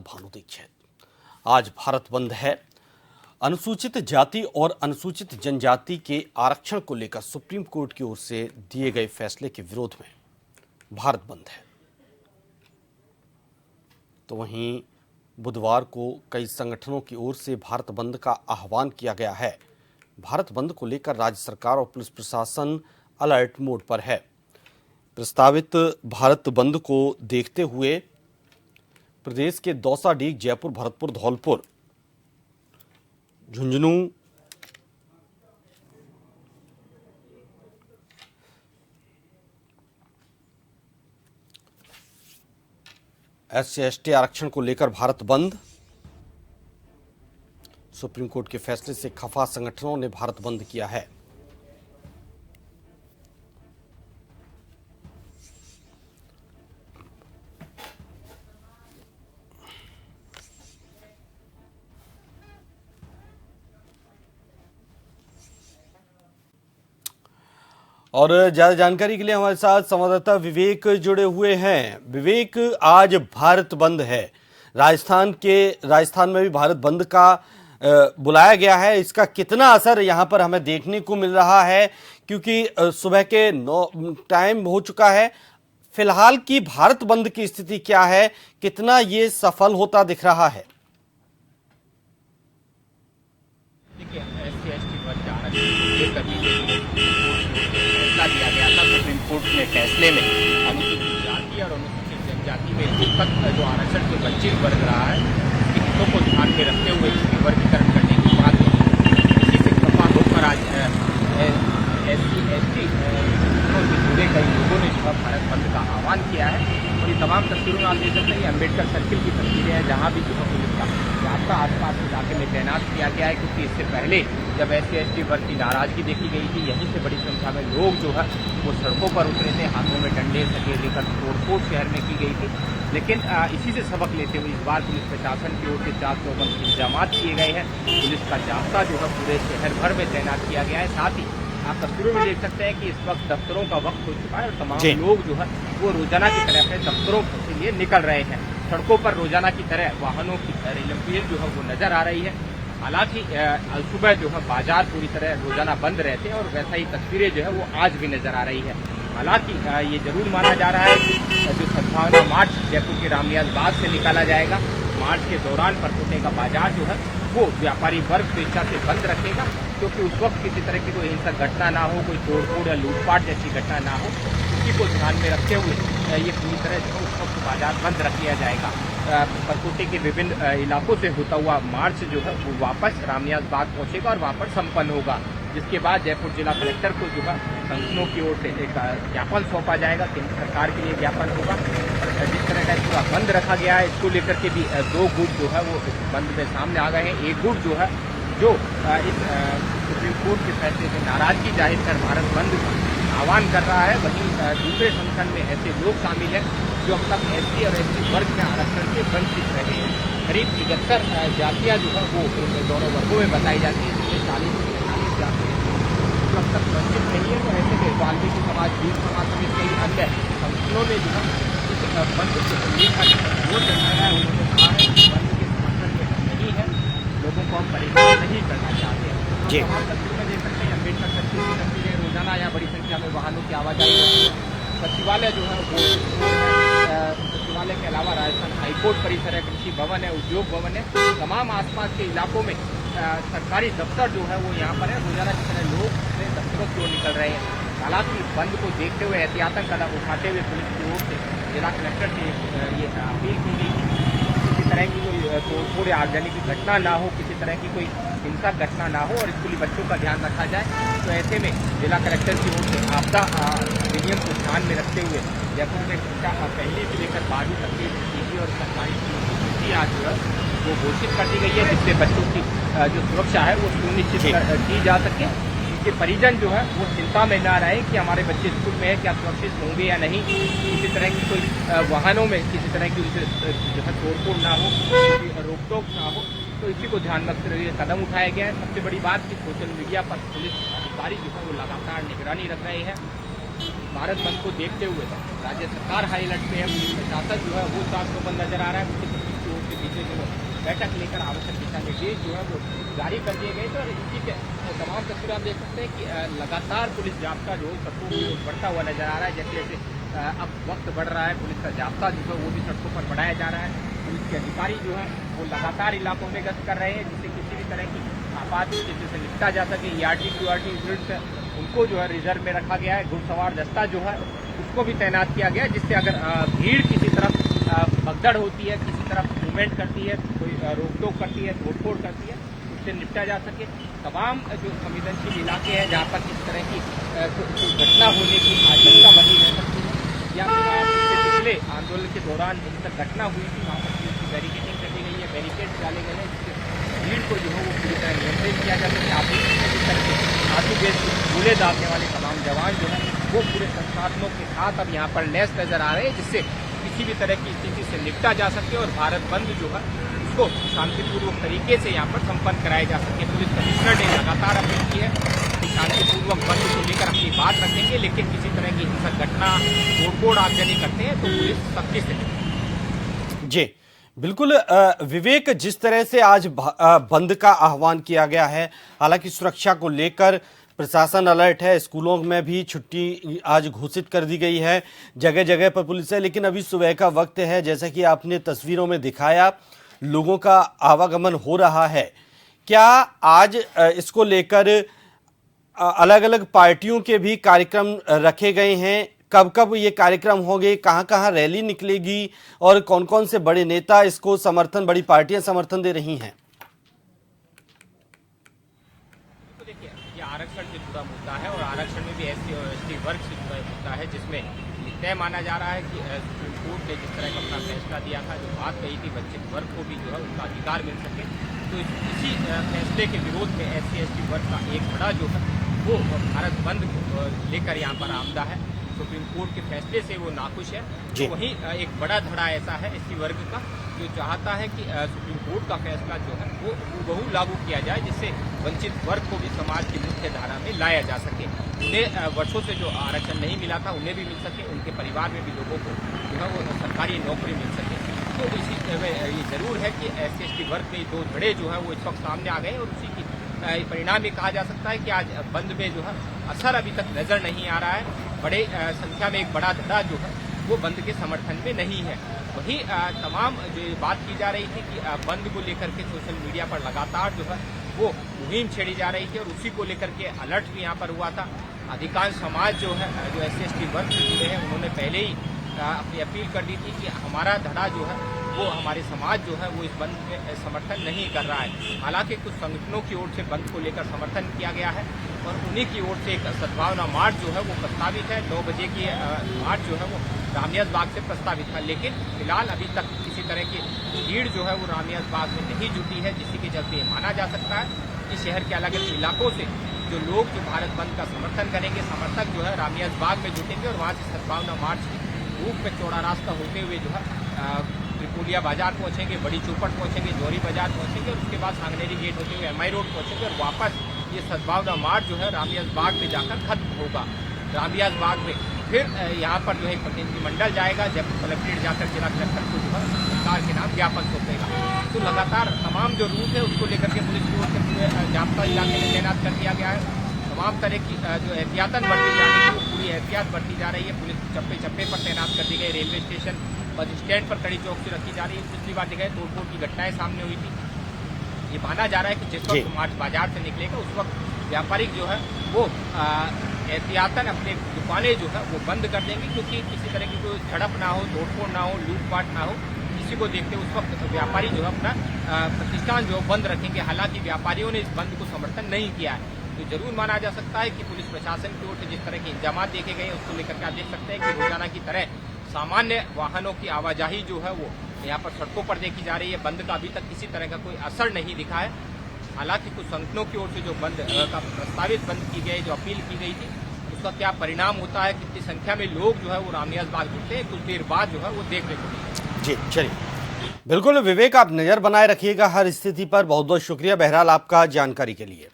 भानु दीक्षित। आज भारत बंद है। अनुसूचित जाति और अनुसूचित जनजाति के आरक्षण को लेकर सुप्रीम कोर्ट की ओर से दिए गए फैसले के विरोध में भारत बंद है। तो वहीं बुधवार को कई संगठनों की ओर से भारत बंद का आह्वान किया गया है। भारत बंद को लेकर राज्य सरकार और पुलिस प्रशासन अलर्ट मोड पर है। प्रस्तावित भारत बंद को देखते हुए प्रदेश के दौसा, डीग, जयपुर, भरतपुर, धौलपुर, झुंझुनू, SC/ST आरक्षण को लेकर भारत बंद। सुप्रीम कोर्ट के फैसले से खफा संगठनों ने भारत बंद किया है। और ज्यादा जानकारी के लिए हमारे साथ संवाददाता विवेक जुड़े हुए हैं। विवेक, आज भारत बंद है। राजस्थान में भी भारत बंद का बुलाया गया है। इसका कितना असर यहां पर हमें देखने को मिल रहा है, क्योंकि सुबह के 9 टाइम हो चुका है। फिलहाल की भारत बंद की स्थिति क्या है, कितना ये सफल होता दिख रहा है? दिया गया था सुप्रीम कोर्ट ने फैसले में अनुसूचित जाति और अनुसूचित जनजाति में जो आरक्षण से वंचित वर्ग रहा है, हितों को ध्यान में रखते हुए इसकी वर्गीकरण करने की बात इसी से खफा होकर आज SC/ST से जुड़े कई लोगों ने जो भारत बंद का आह्वान किया है। और ये तमाम तस्वीरों में आप देख सकते हैं, अम्बेडकर सर्किल की तस्वीरें हैं, जहाँ भी जो पुलिस का जाब्ता आसपास इलाके में तैनात किया गया है, क्योंकि इससे पहले जब SC/ST वर्ग की नाराजगी देखी गई थी, यहीं से बड़ी संख्या में लोग जो है वो सड़कों पर उतरे थे, हाथों में डंडे सके लेकर तोड़फोड़ शहर में की गई थी। लेकिन इसी से सबक लेते हुए इस बार पुलिस प्रशासन की ओर से 454 इंतजाम किए गए हैं। पुलिस का जाब्ता जो है पूरे शहर भर में तैनात किया गया है। साथ ही आप तस्वीरों में देख सकते हैं कि इस वक्त दफ्तरों का वक्त हो चुका है और तमाम लोग जो है वो रोजाना की तरह अपने दफ्तरों के लिए निकल रहे हैं। सड़कों पर रोजाना की तरह वाहनों की लंबी जो है वो नजर आ रही है। हालांकि सुबह जो है बाजार पूरी तरह रोजाना बंद रहते हैं और वैसा ही तस्वीरें जो है वो आज भी नजर आ रही है। हालांकि ये जरूर माना जा रहा है कि जो सद्भावना मार्च जयपुर के रामनिवास बाग से निकाला जाएगा, मार्च के दौरान परकोटे का बाजार जो है वो व्यापारी वर्ग स्वेच्छा से बंद रखेगा, क्योंकि उस वक्त किसी तरह की कोई हिंसक घटना ना हो, कोई तोड़फोड़ या लूटपाट जैसी घटना ना हो, इसी को ध्यान में रखते हुए ये पूरी तरह जो है उस वक्त बाजार बंद रख लिया जाएगा। परकोटे के विभिन्न इलाकों से होता हुआ मार्च जो है वो वापस रामनिवास बाग पहुंचेगा और वहां पर संपन्न होगा, जिसके बाद जयपुर जिला कलेक्टर को जो है संगठनों की ओर से एक ज्ञापन सौंपा जाएगा। केंद्र सरकार के लिए ज्ञापन होगा। जिस तरह का पूरा बंद रखा गया है, इसको लेकर के भी 2 गुट जो है वो बंद में सामने आ गए हैं। एक गुट जो है जो इस सुप्रीम कोर्ट के फैसले से नाराजगी जाहिर कर भारत बंद का आह्वान कर रहा है, वहीं दूसरे संगठन में ऐसे लोग शामिल हैं जो अब तक SC और ST वर्ग में आरक्षण से वंचित रहे हैं। करीब 71 जातियाँ जो है वो दोनों वर्गों में बताई जाती है, जिसमें 40 से 45 जातियाँ जो अब तक वंचित नहीं है। तो ऐसे में वाल्मीकि समाज, भील समाज समेत कई अन्य संगठनों ने जो है इस बंद को लेकर विरोध जताया है। उन्होंने कहा है कि बंद के समर्थन में हम नहीं है, लोगों को हम परेशान नहीं करना चाहते हैं। तमाम तस्वीरों में देख सकते हैं अम्बेडकर सर्किल की तस्वीरें, रोजाना यहाँ बड़ी संख्या में वाहनों की आवाजाही होती है। सचिवालय जो है वो सचिवालय के अलावा राजस्थान हाईकोर्ट परिसर है, कृषि भवन है, उद्योग भवन है, तमाम आसपास के इलाकों में सरकारी दफ्तर जो है वो यहाँ पर है। रोजाना की तरह लोग अपने दफ्तरों की ओर निकल रहे हैं। हालांकि बंद को देखते हुए एहतियातन कदम उठाते हुए पुलिस की ओर से जिला कलेक्टर से ये अपील की गई कि किसी तरह की कोई तोड़फोड़ या आगजनी की घटना ना हो, किसी तरह की कोई हिंसक घटना ना हो और स्कूली बच्चों का ध्यान रखा जाए। तो ऐसे में जिला कलेक्टर की ओर से आपदा अधिनियम को ध्यान में रखते हुए जयपुर में कक्षा 1 से लेकर 12वीं तक की निजी और सरकारी स्कूलों आज जो है वो घोषित कर दी गई है, जिससे बच्चों की जो सुरक्षा है वो सुनिश्चित की जा सके। उनके परिजन जो है वो चिंता में ना रहे कि हमारे बच्चे स्कूल में है, क्या सुरक्षित होंगे या नहीं, किसी तरह की कोई वाहनों में किसी तरह की उनसे जो है तोड़फोड़ ना हो, रोक टोक ना हो। तो इसी को ध्यान में रखते हुए कदम उठाया गया है। सबसे बड़ी बात कि सोशल मीडिया पर पुलिस अधिकारी जो है वो लगातार निगरानी रख रहे हैं। भारत बंद को देखते हुए राज्य सरकार हाई अलर्ट पे है। पुलिस प्रशासन जो है वो साफ तो बंद नजर आ रहा है। उसके पीछे जो बैठक लेकर आवश्यक दिशा निर्देश जो है वो जारी कर दिए गए थे। और इसी के तमाम तस्वीरें आप देख सकते हैं कि लगातार पुलिस जाब्ता जो सड़कों की ओर बढ़ता हुआ नजर आ रहा है। जैसे जैसे अब वक्त बढ़ रहा है, पुलिस का जाब्ता जो है वो भी सड़कों पर बढ़ाया जा रहा है। पुलिस के अधिकारी जो है वो लगातार इलाकों में गश्त कर रहे हैं, जिससे किसी भी तरह की आपात स्थिति से निपटा जा सके। ERT QRT यूनिट्स उनको जो है रिजर्व में रखा गया है। घुड़सवार दस्ता जो है उसको भी तैनात किया गया है, जिससे अगर भीड़ किसी तरफ भगदड़ होती है, किसी तरफ मूवमेंट करती है, कोई रोक टोक करती है, तोड़फोड़ करती है, उससे निपटा जा सके। तमाम जो संवेदनशील इलाके हैं जहाँ पर किसी तरह की घटना होने की आशंका बनी रह सकती है, या फिर पिछले आंदोलन के दौरान जिस तक घटना हुई थी वहाँ पर पुलिस की बैरिकेडिंग कर दी गई है, बैरिकेड डाले गए हैं, जिससे भीड़ को जो है वो पूरी तरह नियंत्रित किया जा सके। आंसू गैस गोले दागने वाले तमाम जवान जो है वो पूरे संसाधनों के साथ अब यहाँ पर लैस नजर आ रहे हैं, जिससे किसी भी तरह की स्थिति से निपटा जा सके और भारत बंद जो है उसको शांतिपूर्वक तरीके से यहाँ पर संपन्न कराया जा सके। पुलिस कमिश्नर ने लगातार अपील की है कि शांतिपूर्वक बंद को लेकर अपनी बात रखेंगे, लेकिन किसी तरह की हिंसक घटना तोड़फोड़ आगजनी करते हैं तो पुलिस सख्ती से। जी बिल्कुल विवेक, जिस तरह से आज बंद का आह्वान किया गया है, हालांकि सुरक्षा को लेकर प्रशासन अलर्ट है, स्कूलों में भी छुट्टी आज घोषित कर दी गई है, जगह जगह पर पुलिस है, लेकिन अभी सुबह का वक्त है, जैसा कि आपने तस्वीरों में दिखाया, लोगों का आवागमन हो रहा है। क्या आज इसको लेकर अलग अलग पार्टियों के भी कार्यक्रम रखे गए हैं? कब कब ये कार्यक्रम होंगे, कहां कहां रैली निकलेगी और कौन कौन से बड़े नेता इसको समर्थन, बड़ी पार्टियां समर्थन दे रही हैं? तो देखिए, ये आरक्षण से जुड़ा मुद्दा है और आरक्षण में भी SC और ST वर्ग से जुड़ा मुद्दा है, जिसमें तय माना जा रहा है कि सुप्रीम कोर्ट ने जिस तरह का अपना फैसला दिया था, जो बात कही थी वंचित वर्ग को भी जो है उनका अधिकार मिल सके, तो इसी फैसले के विरोध में SC ST वर्ग का एक बड़ा जो है वो भारत बंद को लेकर यहाँ पर आमदा है। सुप्रीम कोर्ट के फैसले से वो नाखुश है। तो वहीं एक बड़ा धड़ा ऐसा है SC वर्ग का जो चाहता है कि सुप्रीम कोर्ट का फैसला जो है वो बहु लागू किया जाए, जिससे वंचित वर्ग को भी समाज की मुख्य धारा में लाया जा सके। उन्हें वर्षों से जो आरक्षण नहीं मिला था उन्हें भी मिल सके, उनके परिवार में भी लोगों को जो है वो सरकारी नौकरी मिल सके। तो इसी ये जरूर है कि SC ST वर्ग के दो धड़े जो है वो इस वक्त सामने आ गए और उसी की परिणाम ये कहा जा सकता है कि आज बंद में जो है असर अभी तक नजर नहीं आ रहा है। बड़े संख्या में एक बड़ा धड़ा जो है वो बंद के समर्थन में नहीं है। वहीं तमाम जो बात की जा रही थी कि बंद को लेकर के सोशल मीडिया पर लगातार जो है वो मुहिम छेड़ी जा रही थी और उसी को लेकर के अलर्ट भी यहाँ पर हुआ था। अधिकांश समाज जो है जो SC ST वर्ग से जुड़े हैं उन्होंने पहले ही अपनी अपील कर दी थी कि हमारा धड़ा जो है वो हमारे समाज जो है वो इस बंद में समर्थन नहीं कर रहा है। हालांकि कुछ संगठनों की ओर से बंद को लेकर समर्थन किया गया है और उन्हीं की ओर से एक सद्भावना मार्च जो है वो प्रस्तावित है। 9 बजे की मार्च जो है वो रामनिवास बाग से प्रस्तावित था, लेकिन फिलहाल अभी तक किसी तरह की भीड़ जो है वो रामनिवास बाग में नहीं जुटी है, जिसके चलते ये माना जा सकता है कि शहर के अलग अलग इलाकों से जो लोग जो भारत बंद का समर्थन करेंगे, समर्थक जो है रामनिवास बाग में जुटेंगे और वहाँ से सद्भावना मार्च की रूप में चौड़ा रास्ता होते हुए जो है त्रिपुलिया बाजार पहुंचेंगे, बड़ी चौपट पहुंचेंगे, जोरी बाजार पहुंचेंगे और उसके बाद सांगनेरी गेट होते हुए MI रोड पहुंचेंगे और वापस ये सद्भावना मार्च जो है रामनिवास बाग में जाकर खत्म होगा। रामनिवास बाग में फिर यहाँ पर जो है प्रतिनिधिमंडल जाएगा, जब कलेक्ट्रेट जाकर जिला कलेक्टर को जो है सरकार के नाम ज्ञापन सौंपेगा। तो लगातार तमाम जो रूट है उसको लेकर के पुलिस की ओर से पूरे जाब्ता इलाके में तैनात कर दिया गया है। तमाम तरह की जो एहतियातन बरती जानी है वो पूरी एहतियात बरती जा रही है। पुलिस चप्पे चप्पे पर तैनात कर दी गई, रेलवे स्टेशन बस स्टैंड पर कड़ी चौकसी रखी जा रही है। पिछली बार जगह तोड़फोड़ की घटनाएं सामने हुई थी। ये माना जा रहा है कि जिस वक्त मार्च बाजार से निकलेगा उस वक्त व्यापारिक जो है वो एहतियातन अपने दुकानें जो है वो बंद कर देंगे, क्योंकि किसी तरह की कोई झड़प ना हो, तोड़फोड़ ना हो, लूटपाट ना हो, इसी को देखते उस वक्त व्यापारी जो है अपना प्रतिष्ठान जो बंद रखेंगे। हालांकि व्यापारियों ने इस बंद को समर्थन नहीं किया है। तो जरूर माना जा सकता है कि पुलिस प्रशासन की ओर से जिस तरह के इंतजाम देखे गए उसको लेकर के आप देख सकते हैं कि रोजाना की तरह सामान्य वाहनों की आवाजाही जो है वो यहाँ पर सड़कों पर देखी जा रही है। बंद का अभी तक किसी तरह का कोई असर नहीं दिखा है। हालांकि कुछ संगठनों की ओर से जो बंद का प्रस्तावित बंद की गई, जो अपील की गई थी, उसका क्या परिणाम होता है, कितनी संख्या में लोग जो है वो रामनिवास बाग जुटते हैं, कुछ देर बाद जो है वो देखने को मिलेगा। जी चलिए, बिल्कुल विवेक, आप नजर बनाए रखिएगा हर स्थिति पर। बहुत बहुत शुक्रिया बहरहाल आपका जानकारी के लिए।